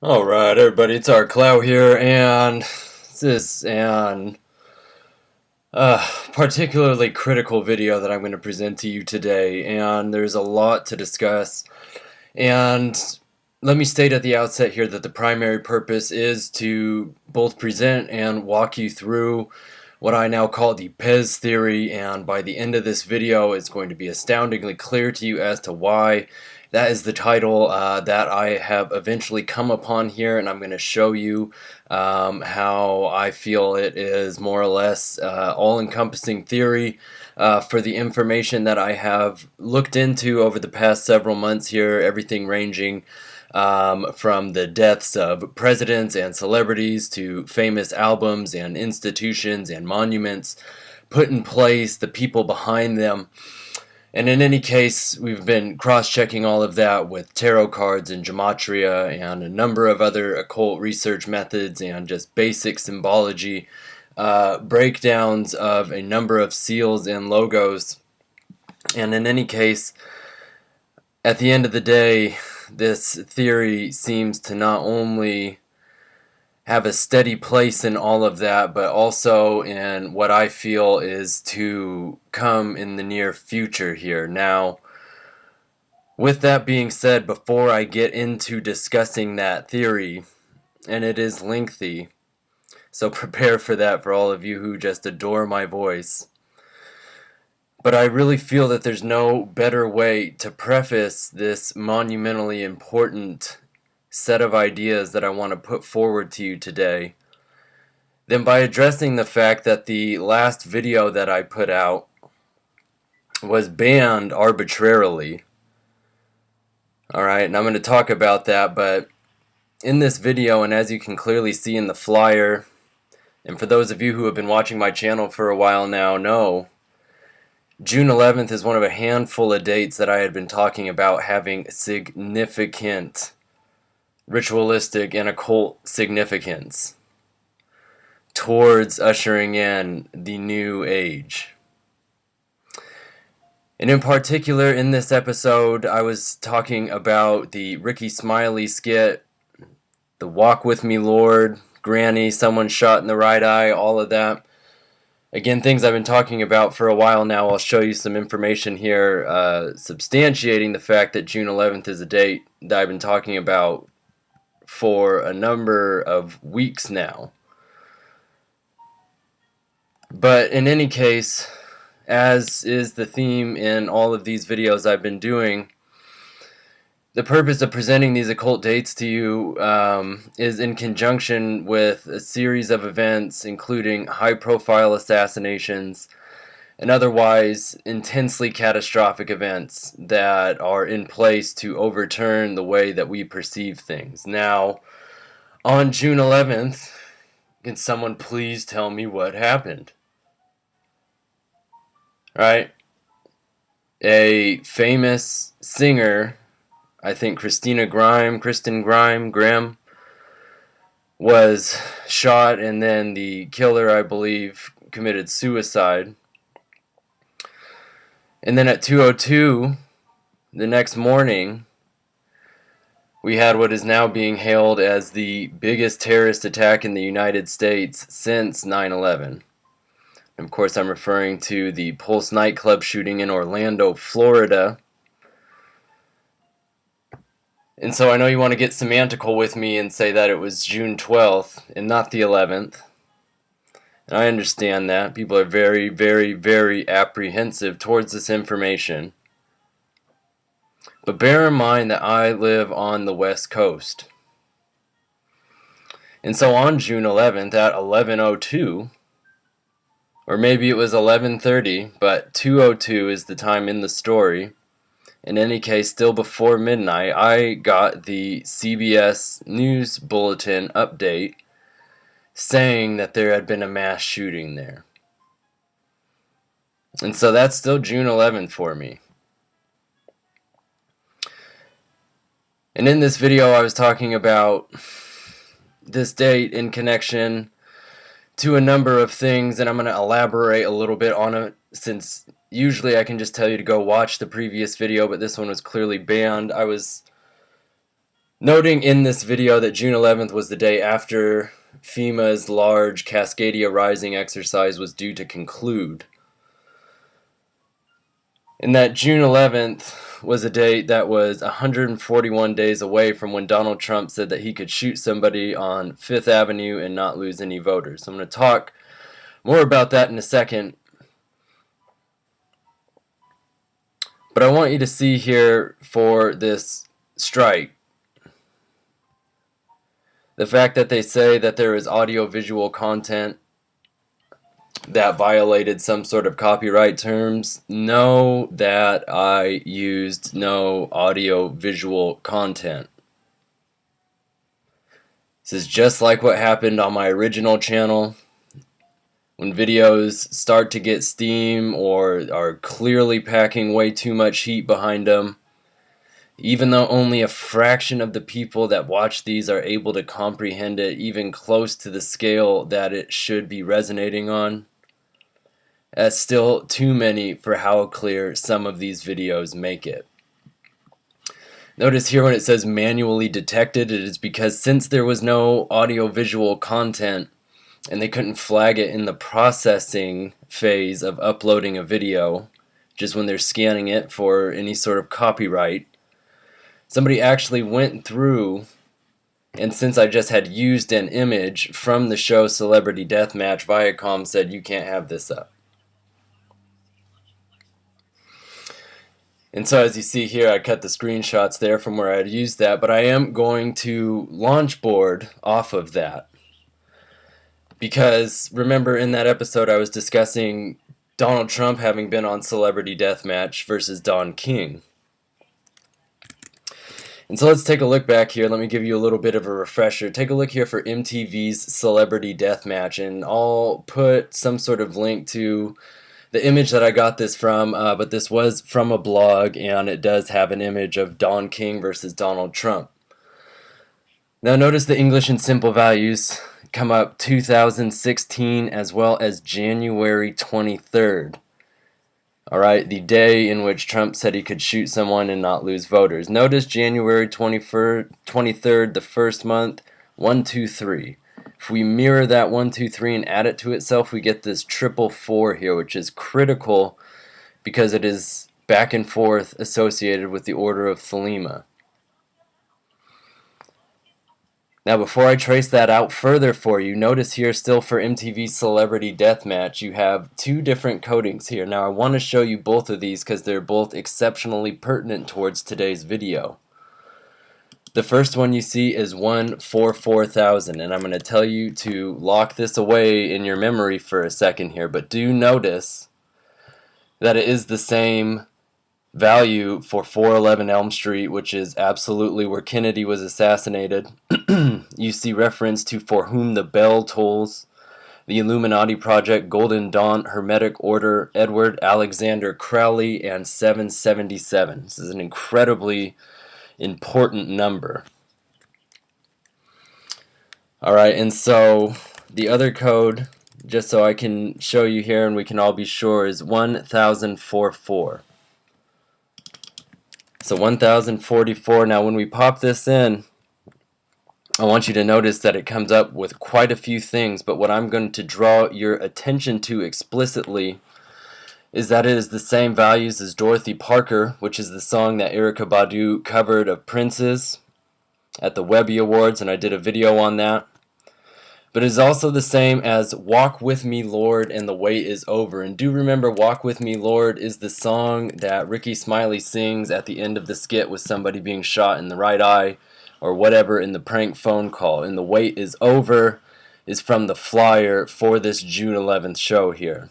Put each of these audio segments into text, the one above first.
Alright, everybody, it's our Klaus here, and this is an particularly critical video that I'm going to present to you today, and there's a lot to discuss. And let me state at the outset here that the primary purpose is to both present and walk you through what I now call the PEZ Theory, and by the end of this video it's going to be astoundingly clear to you as to why that is the title that I have eventually come upon here, and I'm going to show you how I feel it is more or less all-encompassing theory for the information that I have looked into over the past several months here, everything ranging from the deaths of presidents and celebrities to famous albums and institutions and monuments put in place, the people behind them. And in any case, we've been cross-checking all of that with tarot cards and gematria and a number of other occult research methods and just basic symbology, breakdowns of a number of seals and logos. And in any case, at the end of the day, this theory seems to not only have a steady place in all of that, but also in what I feel is to come in the near future here. Now, with that being said, before I get into discussing that theory, and it is lengthy, so prepare for that for all of you who just adore my voice. But I really feel that there's no better way to preface this monumentally important set of ideas that I want to put forward to you today than by addressing the fact that the last video that I put out was banned arbitrarily. Alright, and I'm going to talk about that, but in this video, and as you can clearly see in the flyer, and for those of you who have been watching my channel for a while now know, June 11th is one of a handful of dates that I had been talking about having significant ritualistic and occult significance towards ushering in the new age. And in particular, in this episode, I was talking about the Ricky Smiley skit, the Walk With Me Lord, Granny, someone shot in the right eye, all of that. Again, things I've been talking about for a while now. I'll show you some information here substantiating the fact that June 11th is a date that I've been talking about for a number of weeks now. But in any case, as is the theme in all of these videos I've been doing, the purpose of presenting these occult dates to you is in conjunction with a series of events including high-profile assassinations and otherwise intensely catastrophic events that are in place to overturn the way that we perceive things. Now, on June 11th, can someone please tell me what happened? Right? A famous singer, I think Kristen Graham, was shot, and then the killer, I believe, committed suicide. And then at 2:02 the next morning, we had what is now being hailed as the biggest terrorist attack in the United States since 9/11. Of course, I'm referring to the Pulse nightclub shooting in Orlando, Florida. And so I know you want to get semantical with me and say that it was June 12th and not the 11th. And I understand that. People are very, very, very apprehensive towards this information. But bear in mind that I live on the West Coast. And so on June 11th at 11:02, or maybe it was 11:30, but 2:02 is the time in the story. In any case, still before midnight, I got the CBS News Bulletin update saying that there had been a mass shooting there. And so that's still June 11th for me. And in this video, I was talking about this date in connection to a number of things, and I'm going to elaborate a little bit on it, since usually I can just tell you to go watch the previous video, but this one was clearly banned. I was Noting in this video that June 11th was the day after FEMA's large Cascadia Rising exercise was due to conclude. And that June 11th was a date that was 141 days away from when Donald Trump said that he could shoot somebody on Fifth Avenue and not lose any voters. So I'm going to talk more about that in a second. But I want you to see here for this strike, the fact that they say that there is audio-visual content that violated some sort of copyright terms. Know that I used no audio-visual content. This is just like what happened on my original channel. When videos start to get steam or are clearly packing way too much heat behind them, even though only a fraction of the people that watch these are able to comprehend it even close to the scale that it should be resonating on, that's still too many for how clear some of these videos make it. Notice here when it says manually detected, it is because since there was no audio-visual content and they couldn't flag it in the processing phase of uploading a video, just when they're scanning it for any sort of copyright, somebody actually went through, and since I just had used an image from the show Celebrity Deathmatch, Viacom said you can't have this up. And so as you see here, I cut the screenshots there from where I had used that, but I am going to launch board off of that. Because remember in that episode I was discussing Donald Trump having been on Celebrity Deathmatch versus Don King. And so let's take a look back here. Let me give you a little bit of a refresher. Take a look here for MTV's Celebrity Deathmatch, and I'll put some sort of link to the image that I got this from, but this was from a blog, and it does have an image of Don King versus Donald Trump. Now notice the English and simple values come up 2016 as well as January 23rd. Alright, the day in which Trump said he could shoot someone and not lose voters. Notice January 23rd, the first month, 123. If we mirror that 123 and add it to itself, we get this 444 here, which is critical because it is back and forth associated with the Order of Thelema. Now before I trace that out further for you, notice here still for MTV Celebrity Deathmatch you have two different codings here. Now I want to show you both of these because they're both exceptionally pertinent towards today's video. The first one you see is 144,000, and I'm going to tell you to lock this away in your memory for a second here, but do notice that it is the same value for 411 Elm Street, which is absolutely where Kennedy was assassinated. You see reference to For Whom the Bell Tolls, the Illuminati Project, Golden Dawn, Hermetic Order, Edward Alexander Crowley, and 777. This is an incredibly important number. Alright, and so the other code, just so I can show you here and we can all be sure, is 1044. So 1044. Now when we pop this in, I want you to notice that it comes up with quite a few things, but what I'm going to draw your attention to explicitly is that it is the same values as Dorothy Parker, which is the song that Erykah Badu covered of Prince's at the Webby Awards, and I did a video on that. But it is also the same as Walk With Me Lord and The Wait Is Over. And do remember, Walk With Me Lord is the song that Ricky Smiley sings at the end of the skit with somebody being shot in the right eye or whatever in the prank phone call. And The Wait Is Over is from the flyer for this June 11th show here.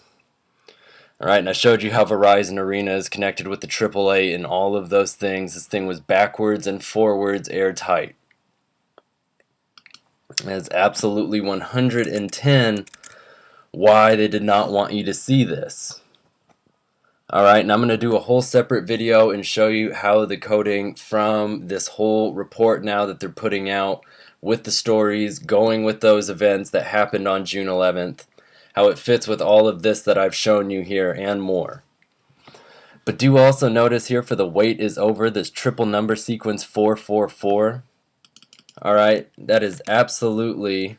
Alright, and I showed you how Verizon Arena is connected with the AAA and all of those things. This thing was backwards and forwards airtight. It's absolutely 110 why they did not want you to see this. Alright, and I'm going to do a whole separate video and show you how the coding from this whole report now that they're putting out with the stories, going with those events that happened on June 11th, how it fits with all of this that I've shown you here and more. But do also notice here for The Wait Is Over, this triple number sequence 444. Alright, that is absolutely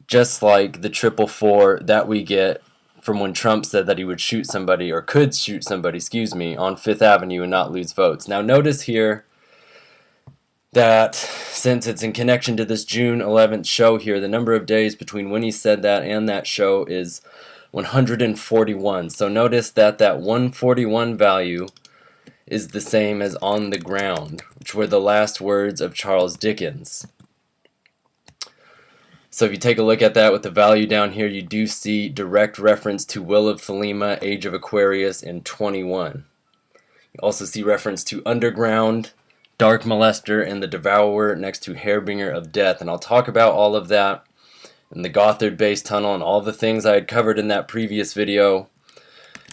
just like the 444 that we get from when Trump said that he would shoot somebody, or could shoot somebody, excuse me, on Fifth Avenue and not lose votes. Now notice here that since it's in connection to this June 11th show here, the number of days between when he said that and that show is 141. So notice that that 141 value is the same as on the ground, which were the last words of Charles Dickens. So if you take a look at that with the value down here, you do see direct reference to Will of Thelema, Age of Aquarius, and 21. You also see reference to Underground, Dark Molester, and the Devourer next to Hairbringer of Death. And I'll talk about all of that in the Gothard Base Tunnel and all the things I had covered in that previous video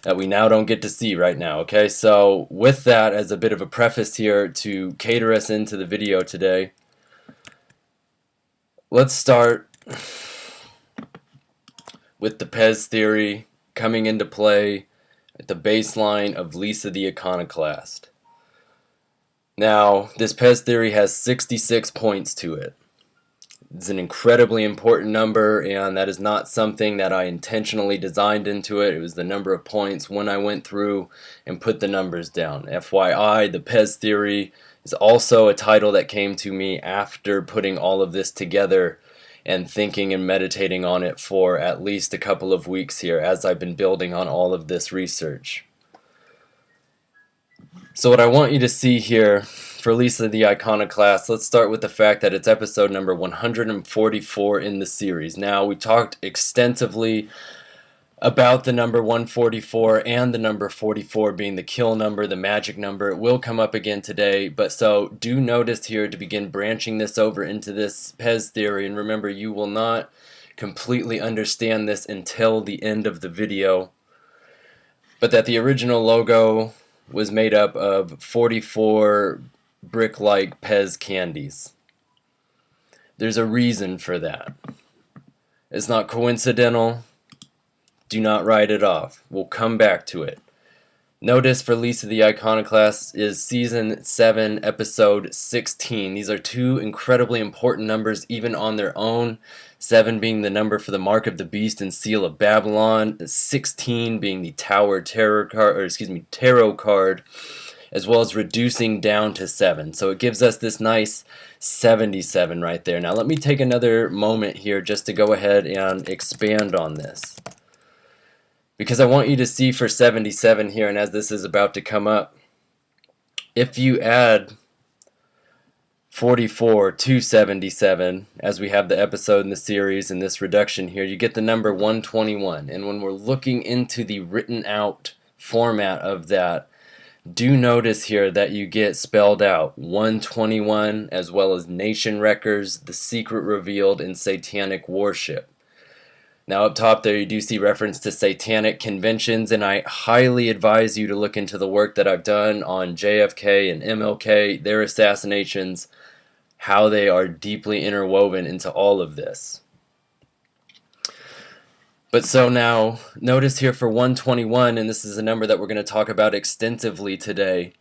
that we now don't get to see right now. Okay, so with that as a bit of a preface here to cater us into the video today, let's start with the PEZ theory coming into play at the baseline of Lisa the Iconoclast. Now, this PEZ theory has 66 points to it. It's an incredibly important number, and that is not something that I intentionally designed into it. It was the number of points when I went through and put the numbers down. FYI, the PEZ theory is also a title that came to me after putting all of this together and thinking and meditating on it for at least a couple of weeks here as I've been building on all of this research. So what I want you to see here for Lisa the Iconoclast, let's start with the fact that it's episode number 144 in the series. Now, we talked extensively about the number 144 and the number 44 being the kill number, the magic number. It will come up again today, but so do notice here to begin branching this over into this PEZ theory, and remember, you will not completely understand this until the end of the video, but that the original logo was made up of 44 brick-like PEZ candies. There's a reason for that. It's not coincidental. Do not write it off. We'll come back to it. Notice for Lisa the Iconoclast is season 7, episode 16. These are two incredibly important numbers even on their own. 7 being the number for the Mark of the Beast and Seal of Babylon. 16 being the Tower Tarot card, as well as reducing down to 7. So it gives us this nice 77 right there. Now let me take another moment here just to go ahead and expand on this, because I want you to see for 77 here, and as this is about to come up, if you add 44 to 77, as we have the episode in the series and this reduction here, you get the number 121. And when we're looking into the written out format of that, do notice here that you get spelled out 121, as well as Nation Wreckers, The Secret Revealed, and Satanic Worship. Now up top there you do see reference to satanic conventions, and I highly advise you to look into the work that I've done on JFK and MLK, their assassinations, how they are deeply interwoven into all of this. But so now, notice here for 121, and this is a number that we're going to talk about extensively today,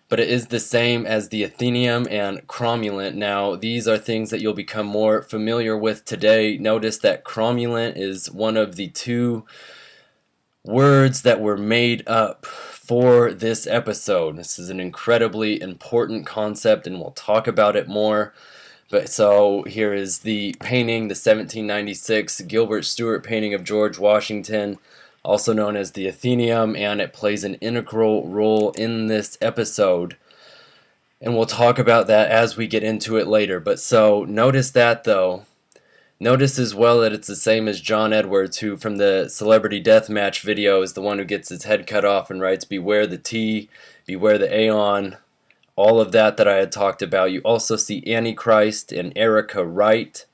but it is the same as the Athenium and cromulent. Now, these are things that you'll become more familiar with today. Notice that cromulent is one of the two words that were made up for this episode. This is an incredibly important concept, and we'll talk about it more. But so here is the painting, the 1796 Gilbert Stuart painting of George Washington, also known as the Athenium, and it plays an integral role in this episode. And we'll talk about that as we get into it later. But so notice that though. Notice as well that it's the same as John Edwards, who from the Celebrity Deathmatch video is the one who gets his head cut off and writes, "Beware the T, beware the Aeon." All of that I had talked about. You also see Antichrist and Erica Wright.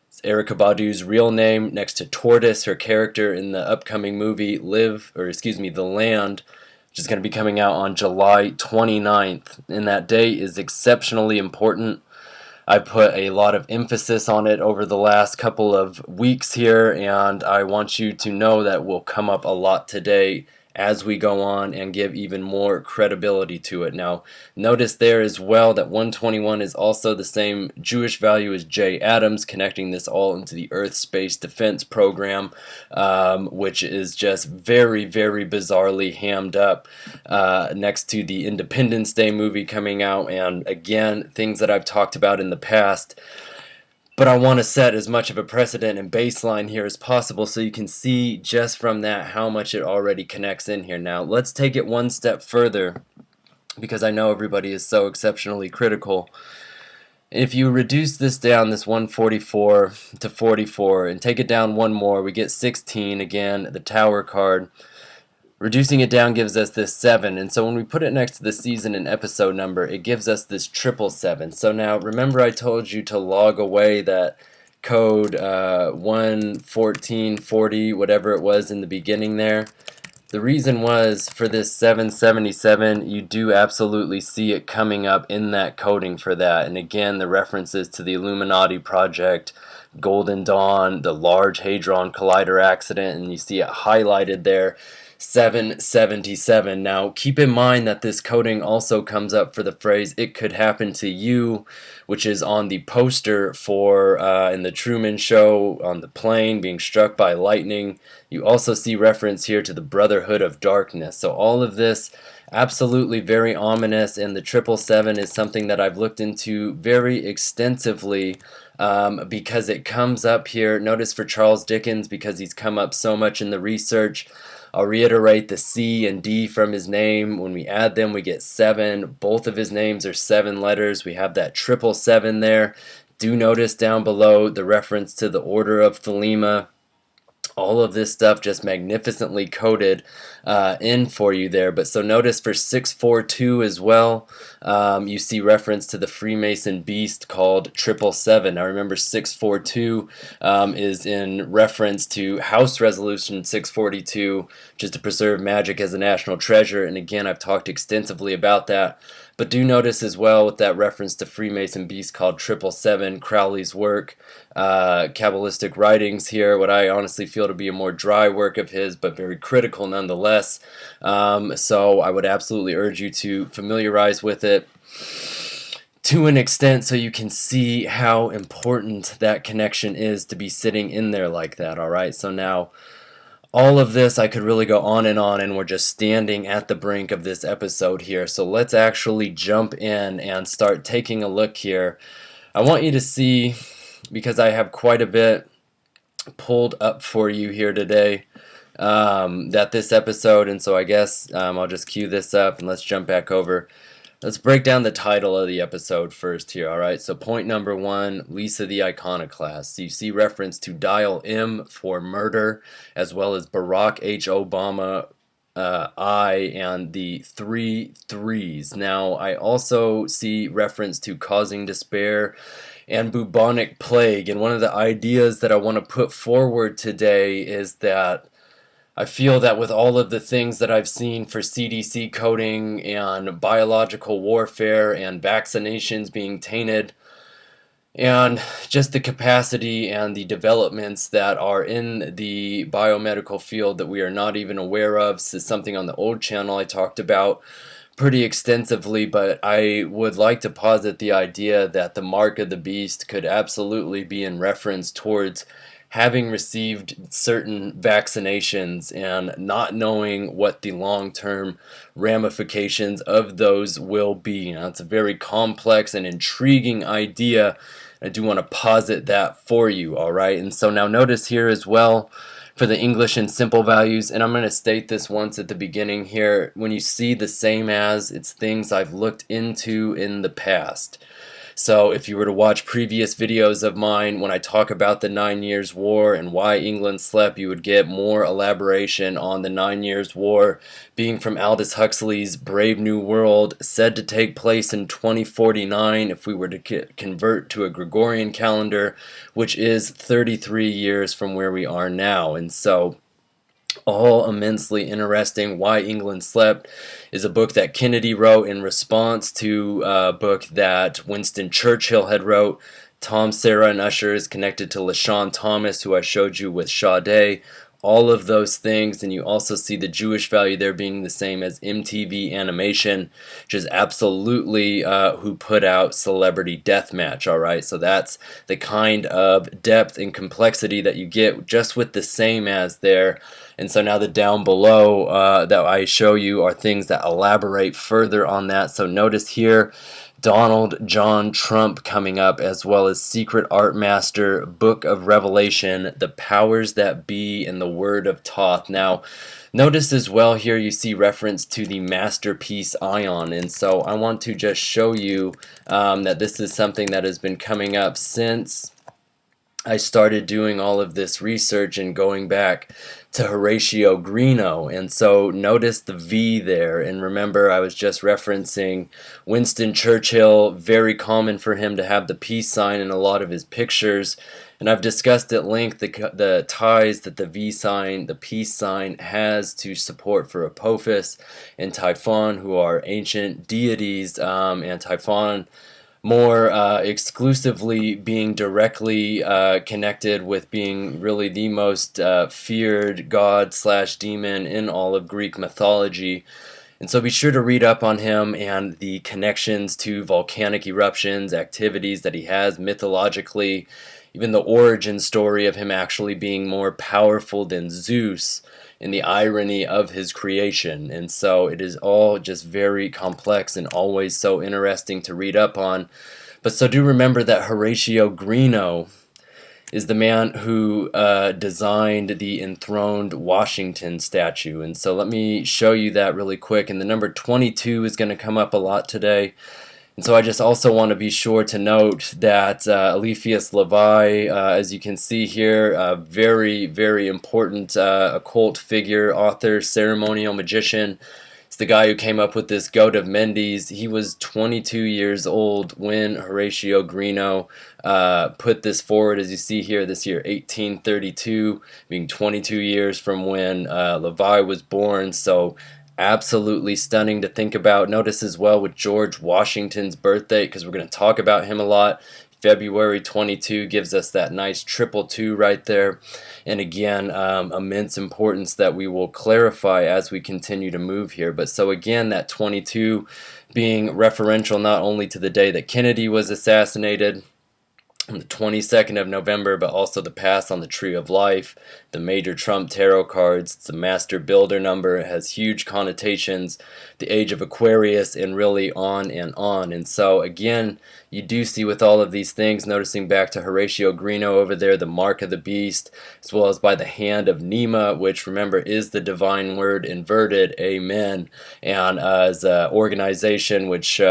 It's Erykah Badu's real name next to Tortoise, her character in the upcoming movie The Land, which is going to be coming out on July 29th. And that date is exceptionally important. I put a lot of emphasis on it over the last couple of weeks here, and I want you to know that will come up a lot today as we go on and give even more credibility to it. Now, notice there as well that 121 is also the same Jewish value as J. Adams, connecting this all into the Earth Space Defense Program, which is just very, very bizarrely hammed up next to the Independence Day movie coming out, and again, things that I've talked about in the past. But I want to set as much of a precedent and baseline here as possible so you can see just from that how much it already connects in here. Now, let's take it one step further, because I know everybody is so exceptionally critical. If you reduce this down, this 144 to 44, and take it down one more, we get 16 again, the Tower card. Reducing it down gives us this 7, and so when we put it next to the season and episode number, it gives us this 777. So now, remember I told you to log away that code 11440, whatever it was in the beginning there? The reason was, for this 777, you do absolutely see it coming up in that coding for that, and again, the references to the Illuminati project, Golden Dawn, the Large Hadron Collider accident, and you see it highlighted there, 777. Now, keep in mind that this coding also comes up for the phrase, "it could happen to you," which is on the poster for, in the Truman Show, on the plane being struck by lightning. You also see reference here to the Brotherhood of Darkness. So all of this, absolutely very ominous, and the 777 is something that I've looked into very extensively, because it comes up here. Notice for Charles Dickens, because he's come up so much in the research, I'll reiterate the C and D from his name. When we add them, we get 7. Both of his names are 7 letters. We have that 777 there. Do notice down below the reference to the Order of Thelema. All of this stuff just magnificently coded in for you there. But so notice for 642 as well, you see reference to the Freemason beast called 777. Now remember, 642 is in reference to House Resolution 642, which is to preserve magic as a national treasure. And again, I've talked extensively about that. But do notice as well, with that reference to Freemason beast called 777, Crowley's work, Kabbalistic writings here, what I honestly feel to be a more dry work of his, but very critical nonetheless. So I would absolutely urge you to familiarize with it to an extent so you can see how important that connection is to be sitting in there like that, alright? So now, all of this, I could really go on, and we're just standing at the brink of this episode here. So let's actually jump in and start taking a look here. I want you to see, because I have quite a bit pulled up for you here today, that this episode, and so I guess I'll just cue this up and let's jump back over. Let's break down the title of the episode first here, alright? So point number 1, Lisa the Iconoclast. So you see reference to Dial M for murder, as well as Barack H. Obama I and the 3 threes. Now, I also see reference to causing despair and bubonic plague, and one of the ideas that I want to put forward today is that I feel that with all of the things that I've seen for CDC coding and biological warfare and vaccinations being tainted, and just the capacity and the developments that are in the biomedical field that we are not even aware of. This is something on the old channel I talked about pretty extensively, but I would like to posit the idea that the mark of the beast could absolutely be in reference towards having received certain vaccinations and not knowing what the long-term ramifications of those will be. Now, it's a very complex and intriguing idea. I do want to posit that for you, alright? And so now notice here as well, for the English and simple values, and I'm going to state this once at the beginning here, when you see the same as, it's things I've looked into in the past. So if you were to watch previous videos of mine, when I talk about the 9 Years' War and why England slept, you would get more elaboration on the 9 Years' War being from Aldous Huxley's Brave New World, said to take place in 2049 if we were to convert to a Gregorian calendar, which is 33 years from where we are now. And so, all immensely interesting. Why England Slept is a book that Kennedy wrote in response to a book that Winston Churchill had wrote. Tom, Sarah, and Usher is connected to LaShawn Thomas, who I showed you with Sade. all of those things, and you also see the Jewish value there being the same as MTV Animation, which is absolutely who put out Celebrity Deathmatch. Alright, so that's the kind of depth and complexity that you get just with the same as there. And so now the down below that I show you are things that elaborate further on that. So notice here Donald John Trump coming up, as well as Secret Art Master, Book of Revelation, the Powers That Be, and the Word of Thoth. Now notice as well here you see reference to the masterpiece Ion, and so I want to just show you that this is something that has been coming up since I started doing all of this research and going back to Horatio Greeno. And so notice the V there, and remember I was just referencing Winston Churchill, very common for him to have the peace sign in a lot of his pictures, and I've discussed at length the ties that the V sign, the peace sign, has to support for Apophis and Typhon, who are ancient deities, and Typhon more exclusively being directly connected with being really the most feared god slash demon in all of Greek mythology. And so be sure to read up on him and the connections to volcanic eruptions, activities that he has mythologically, even the origin story of him actually being more powerful than Zeus, in the irony of his creation. And so it is all just very complex and always so interesting to read up on. But so do remember that Horatio Greeno is the man who designed the enthroned Washington statue. And so let me show you that really quick. And the number 22 is going to come up a lot today. And so I just also want to be sure to note that Eliphas Levi, as you can see here, a very, very important occult figure, author, ceremonial magician. It's the guy who came up with this goat of Mendes. He was 22 years old when Horatio Greeno put this forward, as you see here, this year 1832, being 22 years from when Levi was born. So absolutely stunning to think about. Notice as well with George Washington's birthday, because we're going to talk about him a lot. February 22 gives us that nice triple 2 right there. And again, immense importance that we will clarify as we continue to move here. But so again, that 22 being referential not only to the day that Kennedy was assassinated, on the 22nd of November, but also the pass on the Tree of Life, the major Trump tarot cards. It's a master builder number. It has huge connotations, the age of Aquarius, and really on and on. And so again, you do see with all of these things, noticing back to Horatio Greeno over there, the mark of the beast, as well as by the hand of Nema, which remember is the divine word inverted, amen, and as an organization which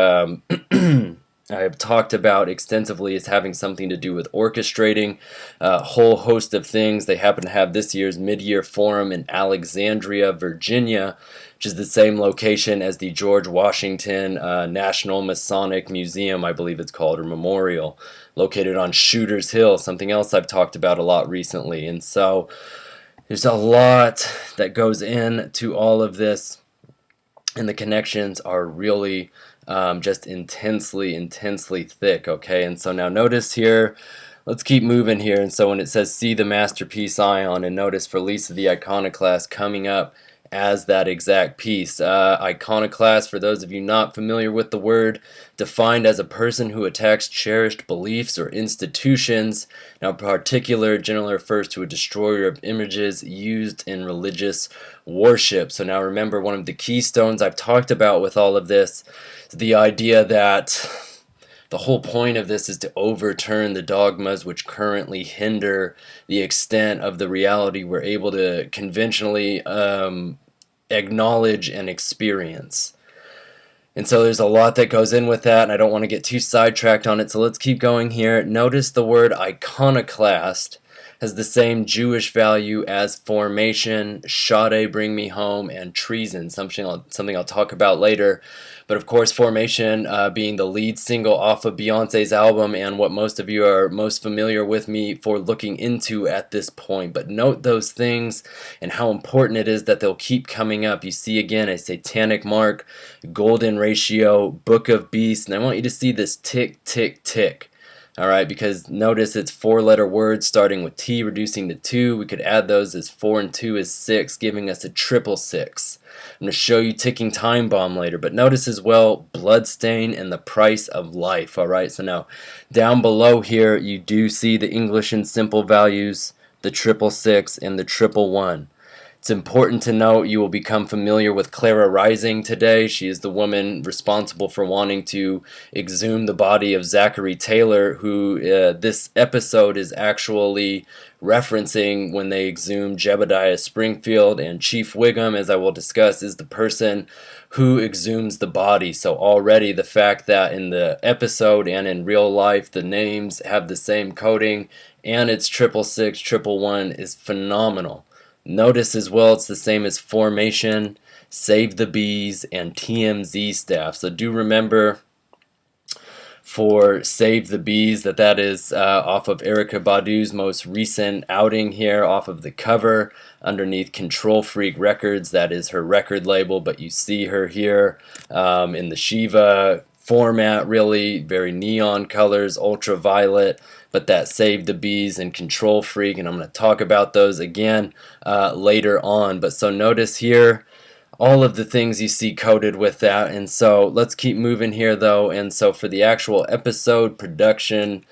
I have talked about extensively as having something to do with orchestrating a whole host of things. They happen to have this year's mid-year forum in Alexandria, Virginia, which is the same location as the George Washington National Masonic Museum, I believe it's called, or Memorial, located on Shooter's Hill, something else I've talked about a lot recently. And so there's a lot that goes into all of this, and the connections are really just intensely thick, okay? And so now notice here, let's keep moving here. And so when it says see the masterpiece Ion, and notice for Lisa the Iconoclast coming up as that exact piece. Iconoclast, for those of you not familiar with the word, defined as a person who attacks cherished beliefs or institutions. Now, particular generally refers to a destroyer of images used in religious worship. So now remember, one of the keystones I've talked about with all of this is the idea that the whole point of this is to overturn the dogmas which currently hinder the extent of the reality we're able to conventionally acknowledge and experience. And so there's a lot that goes in with that, and I don't want to get too sidetracked on it, so let's keep going here. Notice the word iconoclast has the same Jewish value as formation, Shade, bring me home, and treason, something I'll talk about later. But of course, Formation being the lead single off of Beyonce's album, and what most of you are most familiar with me for looking into at this point. But note those things and how important it is that they'll keep coming up. You see again a satanic mark, golden ratio, book of beasts, and I want you to see this tick, tick, tick. Alright, because notice it's 4-letter words starting with T, reducing to 2. We could add those as 4 and 2 is 6, giving us a triple 6. I'm going to show you ticking time bomb later, but notice as well bloodstain and the price of life. Alright, so now down below here you do see the English and simple values, the triple 6 and the triple 1. It's important to note you will become familiar with Clara Rising today. She is the woman responsible for wanting to exhume the body of Zachary Taylor, who this episode is actually referencing when they exhumed Jebediah Springfield, and Chief Wiggum, as I will discuss, is the person who exhumes the body. So already the fact that in the episode and in real life the names have the same coding and it's 666, 111 is phenomenal. Notice as well it's the same as Formation, Save the Bees, and TMZ staff. So do remember for Save the Bees that is off of Erykah Badu's most recent outing here, off of the cover underneath Control Freak Records. That is her record label, but you see her here in the Shiva format, really very neon colors, ultraviolet, but that Save the Bees and Control Freak, and I'm going to talk about those again later on. But so notice here all of the things you see coded with that, and so let's keep moving here though. And so for the actual episode production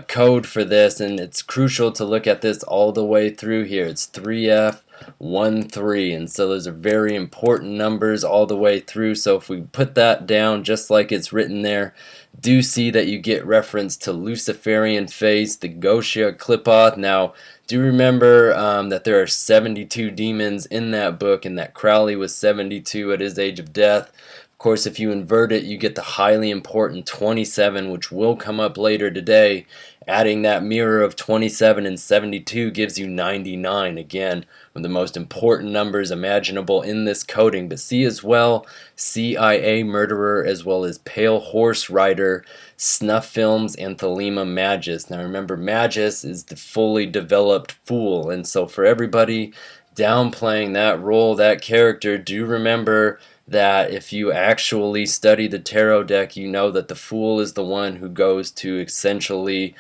code for this, and it's crucial to look at this all the way through here, it's 3F13, and so those are very important numbers all the way through. So if we put that down just like it's written there, do see that you get reference to Luciferian Face, the Goshia Clipoth. Now do remember that there are 72 demons in that book, and that Crowley was 72 at his age of death. Of course, if you invert it, you get the highly important 27, which will come up later today. Adding that mirror of 27 and 72 gives you 99. Again, one of the most important numbers imaginable in this coding. But see as well, CIA murderer, as well as Pale Horse Rider, Snuff Films, and Thelema Magus. Now remember, Magus is the fully developed fool, and so for everybody downplaying that role, that character, do remember that if you actually study the tarot deck, you know that the Fool is the one who goes to essentially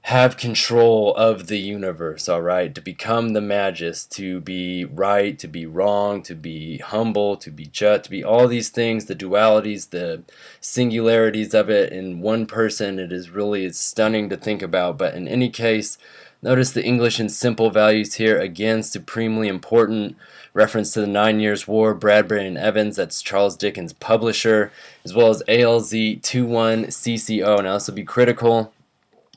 have control of the universe, alright? To become the Magus, to be right, to be wrong, to be humble, to be just, to be all these things, the dualities, the singularities of it in one person. It's stunning to think about. But in any case, notice the English and simple values here, again, supremely important. Reference to the 9 Years' War, Bradbury and Evans, that's Charles Dickens' publisher, as well as ALZ21CCO. Now this will be critical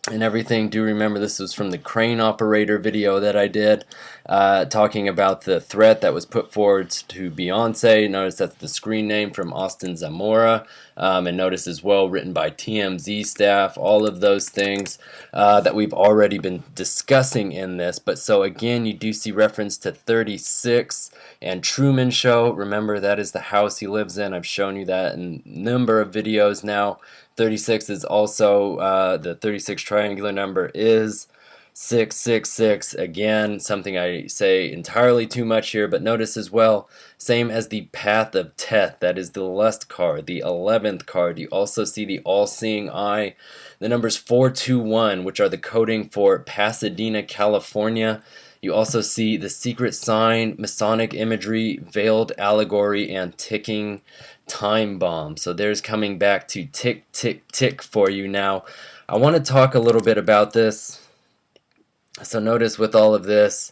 and everything. Do remember this was from the Crane Operator video that I did, talking about the threat that was put forward to Beyonce. Notice that's the screen name from Austin Zamora, and notice as well written by TMZ staff, all of those things that we've already been discussing in this. But so again, you do see reference to 36 and Truman Show. Remember, that is the house he lives in. I've shown you that in a number of videos now. 36 is also, the 36 triangular number is 666. Again, something I say entirely too much here, but notice as well, same as the Path of Teth, that is the Lust card, the 11th card. You also see the All-Seeing Eye, the numbers 421, which are the coding for Pasadena, California. You also see the Secret Sign, Masonic imagery, Veiled Allegory, and Ticking Time Bomb. So there's coming back to tick, tick, tick for you now. I want to talk a little bit about this. So notice with all of this,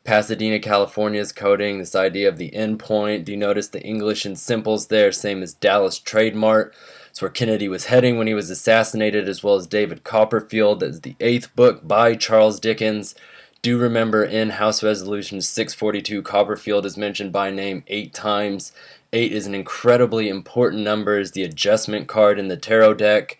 Pasadena, California's coding, this idea of the endpoint. Do you notice the English and simples there, same as Dallas Trademark? It's where Kennedy was heading when he was assassinated, as well as David Copperfield. That's the 8th book by Charles Dickens. Do remember in House Resolution 642, Copperfield is mentioned by name 8 times. 8 is an incredibly important number, is the adjustment card in the tarot deck.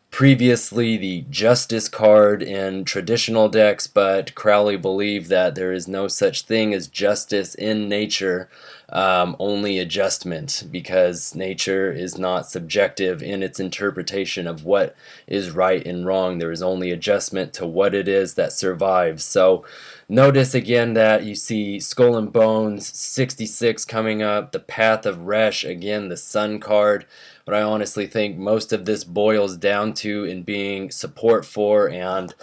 Previously the Justice card in traditional decks, but Crowley believed that there is no such thing as justice in nature, only adjustment, because nature is not subjective in its interpretation of what is right and wrong. There is only adjustment to what it is that survives. So notice again that you see Skull and Bones 66 coming up, the Path of Resh, again the Sun card. what I honestly think most of this boils down to in being support for. And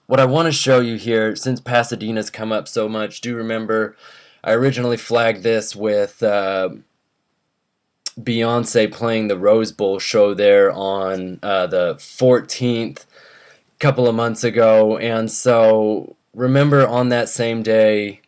what I want to show you here, since Pasadena's come up so much, do remember I originally flagged this with Beyonce playing the Rose Bowl show there on the 14th, couple of months ago. And so remember on that same day,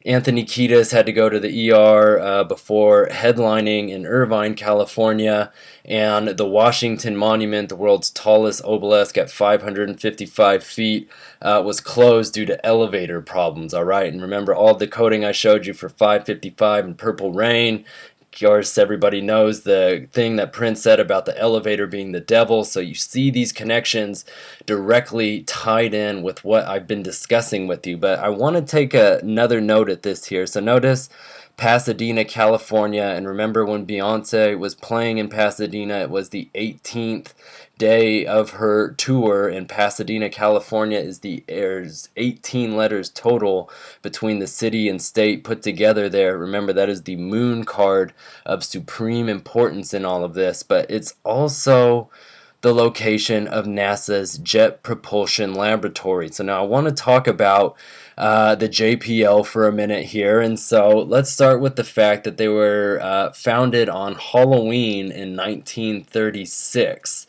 Anthony Kiedis had to go to the ER before headlining in Irvine, California, and the Washington Monument, the world's tallest obelisk at 555 feet, was closed due to elevator problems, alright? And remember all the coding I showed you for 555 and Purple Rain. Of course, everybody knows the thing that Prince said about the elevator being the devil, so you see these connections directly tied in with what I've been discussing with you. But I want to take another note at this here. So notice Pasadena, California, and remember when Beyonce was playing in Pasadena, it was the 18th day of her tour in Pasadena, California. There's 18 letters total between the city and state put together there. Remember, that is the moon card of supreme importance in all of this, but it's also the location of NASA's Jet Propulsion Laboratory. So now I want to talk about the JPL for a minute here. And so let's start with the fact that they were founded on Halloween in 1936.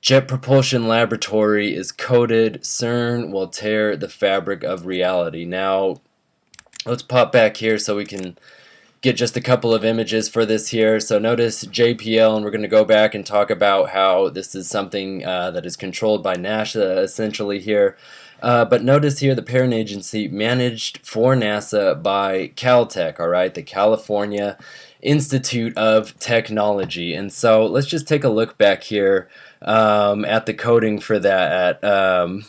Jet Propulsion Laboratory is coded, CERN will tear the fabric of reality. Now, let's pop back here so we can get just a couple of images for this here. So notice JPL, and we're going to go back and talk about how this is something that is controlled by NASA essentially here. But notice here the parent agency managed for NASA by Caltech, alright, the California Institute of Technology. And so let's just take a look back here at the coding for that at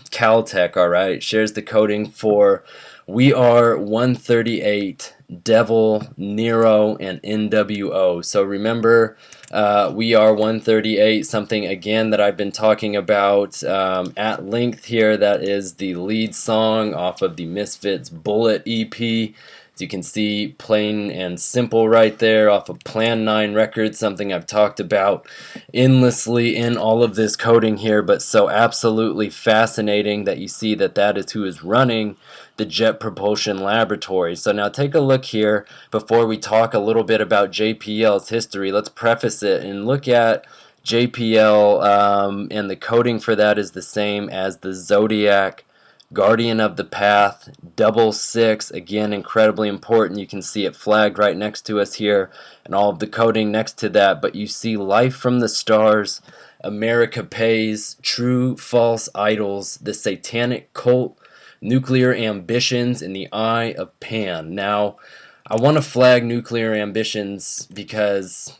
Caltech, alright. Shares the coding for We Are 138, Devil, Nero, and NWO. So remember, We Are 138, something again that I've been talking about at length here. That is the lead song off of the Misfits Bullet EP. As you can see, plain and simple right there off of Plan 9 Records, something I've talked about endlessly in all of this coding here, but so absolutely fascinating that you see that that is who is running the Jet Propulsion Laboratory. So now take a look here before we talk a little bit about JPL's history. Let's preface it and look at JPL, and the coding for that is the same as the Zodiac, Guardian of the Path, 666, again incredibly important. You can see it flagged right next to us here and all of the coding next to that, but you see Life from the Stars, America Pays, True False Idols, The Satanic Cult, Nuclear Ambitions, in the Eye of Pan. Now, I want to flag Nuclear Ambitions because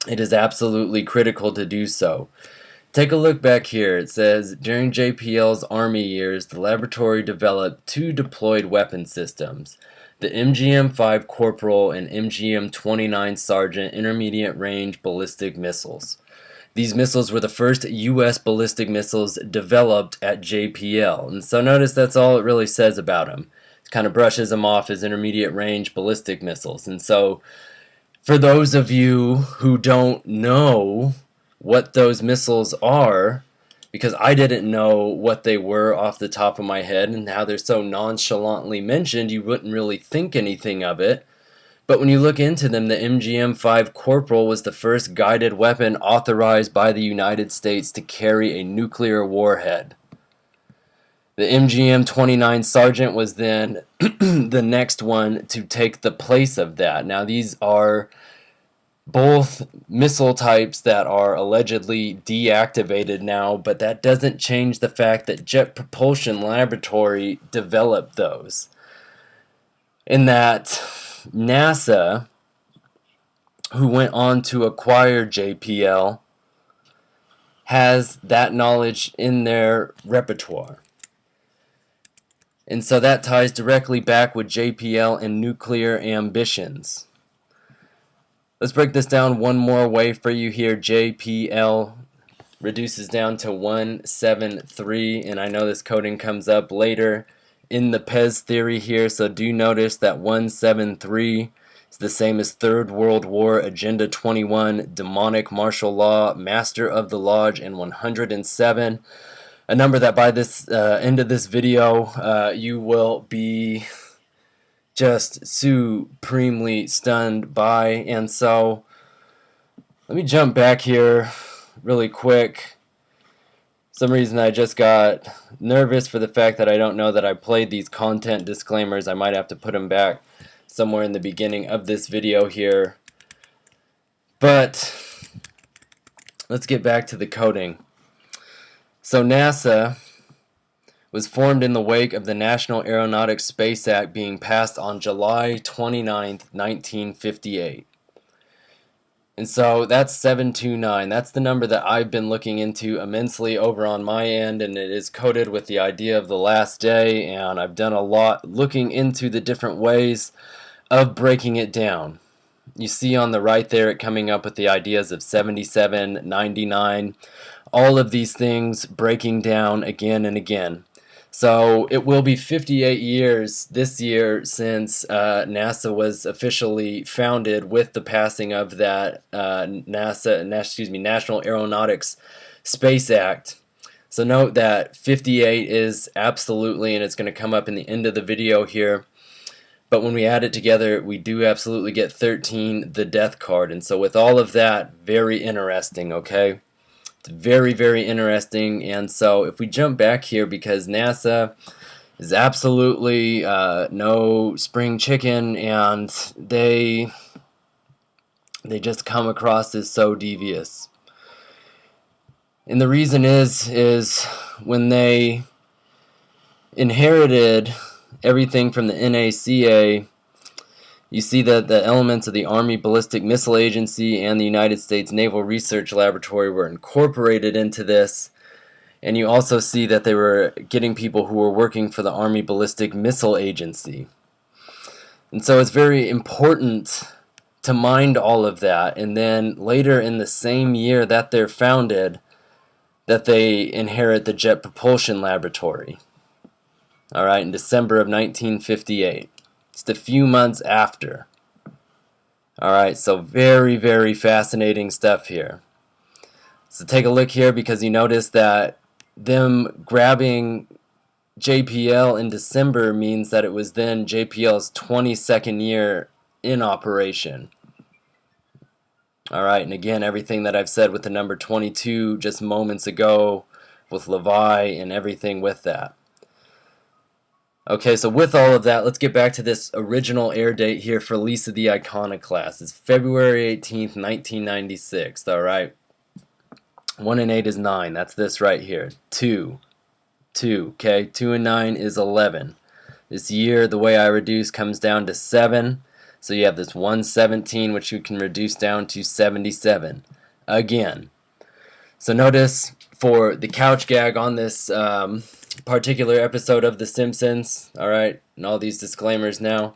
it is absolutely critical to do so. Take a look back here. It says, during JPL's Army years, the laboratory developed two deployed weapon systems, the MGM-5 Corporal and MGM-29 Sergeant intermediate range ballistic missiles. These missiles were the first U.S. ballistic missiles developed at JPL. And so notice that's all it really says about them. It kind of brushes them off as intermediate range ballistic missiles. And so for those of you who don't know what those missiles are, because I didn't know what they were off the top of my head, and how they're so nonchalantly mentioned, you wouldn't really think anything of it. But when you look into them, the MGM-5 Corporal was the first guided weapon authorized by the United States to carry a nuclear warhead. The MGM-29 Sergeant was then the next one to take the place of that. Now these are both missile types that are allegedly deactivated now, but that doesn't change the fact that Jet Propulsion Laboratory developed those. In that NASA, who went on to acquire JPL, has that knowledge in their repertoire. And so that ties directly back with JPL and Nuclear Ambitions. Let's break this down one more way for you here. JPL reduces down to 173, and I know this coding comes up later in the PEZ theory here, so do notice that 173 is the same as Third World War, Agenda 21, Demonic Martial Law, Master of the Lodge, and 107. A number that by this end of this video, you will be just supremely stunned by. And so, let me jump back here really quick. For some reason I just got nervous for the fact that I don't know that I played these content disclaimers. I might have to put them back somewhere in the beginning of this video here. But let's get back to the coding. So NASA was formed in the wake of the National Aeronautics Space Act being passed on July 29th, 1958. And so that's 729. That's the number that I've been looking into immensely over on my end, and it is coded with the idea of the last day, and I've done a lot looking into the different ways of breaking it down. You see on the right there it coming up with the ideas of 77, 99, all of these things breaking down again and again. So it will be 58 years this year since NASA was officially founded with the passing of that National Aeronautics Space Act. So note that 58 is absolutely, and it's going to come up in the end of the video here, but when we add it together, we do absolutely get 13, the death card. And so with all of that, very interesting, okay? It's very, very interesting. And so if we jump back here, because NASA is absolutely no spring chicken, and they just come across as so devious. And the reason is when they inherited everything from the NACA, you see that the elements of the Army Ballistic Missile Agency and the United States Naval Research Laboratory were incorporated into this. And you also see that they were getting people who were working for the Army Ballistic Missile Agency. And so it's very important to mind all of that. And then later in the same year that they're founded, that they inherit the Jet Propulsion Laboratory. All right, in December of 1958. Just a few months after. Alright, so very, very fascinating stuff here. So take a look here, because you notice that them grabbing JPL in December means that it was then JPL's 22nd year in operation. Alright, and again, everything that I've said with the number 22 just moments ago with Levi and everything with that. Okay, so with all of that, let's get back to this original air date here for Release of the Iconoclast. It's February 18th, 1996, alright? 1 and 8 is 9, that's this right here. 2, okay? 2 and 9 is 11. This year, the way I reduce comes down to 7, so you have this 117, which you can reduce down to 77. Again. So notice, for the couch gag on this particular episode of The Simpsons, alright, and all these disclaimers now,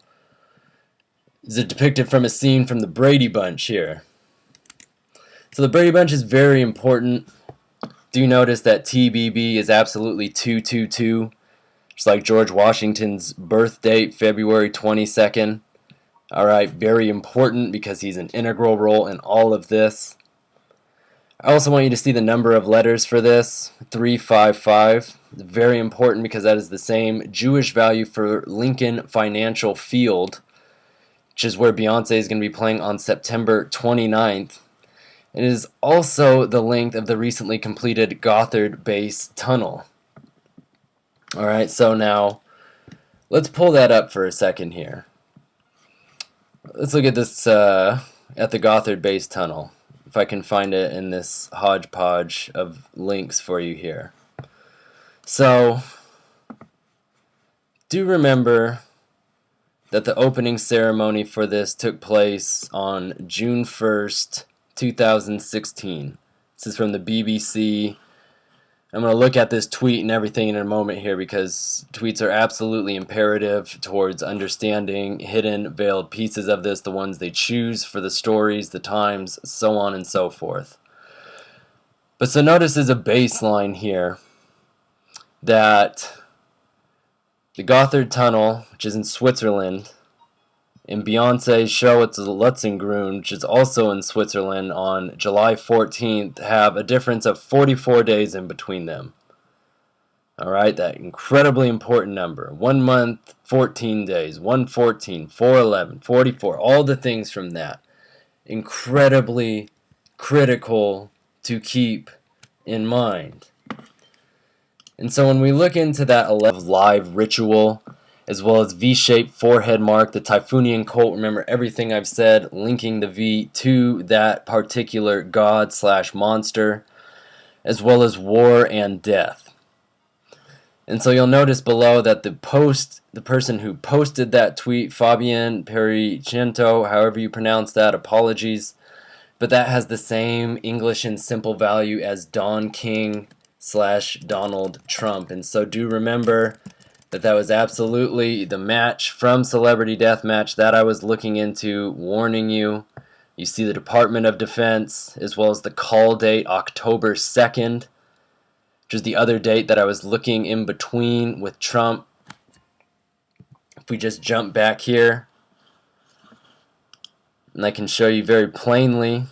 is it depicted from a scene from the Brady Bunch here. So the Brady Bunch is very important. Do notice that TBB is absolutely 222, just like George Washington's birth date, February 22nd. Alright, very important because he's an integral role in all of this. I also want you to see the number of letters for this, 355. It's very important because that is the same Jewish value for Lincoln Financial Field, which is where Beyonce is going to be playing on September 29th. It is also the length of the recently completed Gothard Base Tunnel. Alright, so now let's pull that up for a second here. Let's look at this at the Gothard Base Tunnel. If I can find it in this hodgepodge of links for you here. So, do remember that the opening ceremony for this took place on June 1st, 2016. This is from the BBC. I'm going to look at this tweet and everything in a moment here, because tweets are absolutely imperative towards understanding hidden, veiled pieces of this, the ones they choose for the stories, the times, so on and so forth. But so notice there's a baseline here that the Gothard Tunnel, which is in Switzerland, in Beyonce's show at the Lutzengrund, which is also in Switzerland, on July 14th, have a difference of 44 days in between them. Alright, that incredibly important number. 1 month, 14 days, 114, 411, 44, all the things from that. Incredibly critical to keep in mind. And so when we look into that 11 live ritual, as well as V-shaped forehead mark, the Typhonian cult, remember everything I've said, linking the V to that particular god / monster, as well as war and death. And so you'll notice below that the person who posted that tweet, Fabian Pericento, however you pronounce that, apologies, but that has the same English and simple value as Don King / Donald Trump. And so do remember that that was absolutely the match from Celebrity Deathmatch that I was looking into, warning you. You see the Department of Defense, as well as the call date, October 2nd, which is the other date that I was looking in between with Trump. If we just jump back here, and I can show you very plainly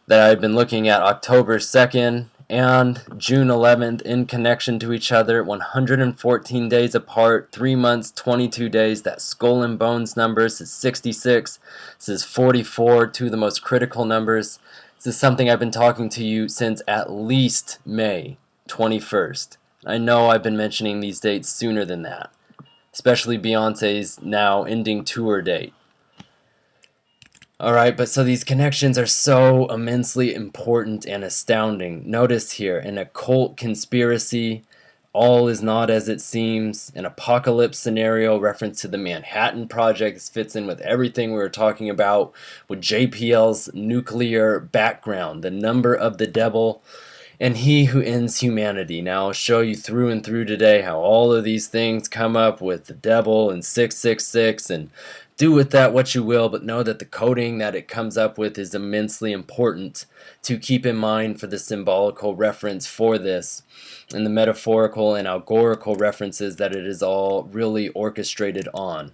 that I've been looking at October 2nd and June 11th in connection to each other, 114 days apart, 3 months, 22 days. That skull and bones numbers is 66. This is 44, two of the most critical numbers. This is something I've been talking to you since at least May 21st. I know I've been mentioning these dates sooner than that, especially Beyonce's now ending tour date. Alright, but so these connections are so immensely important and astounding. Notice here, an occult conspiracy, all is not as it seems, an apocalypse scenario, reference to the Manhattan Project. This fits in with everything we were talking about with JPL's nuclear background, the number of the devil, and he who ends humanity. Now I'll show you through and through today how all of these things come up with the devil and 666, and do with that what you will, but know that the coding that it comes up with is immensely important to keep in mind for the symbolical reference for this, and the metaphorical and allegorical references that it is all really orchestrated on.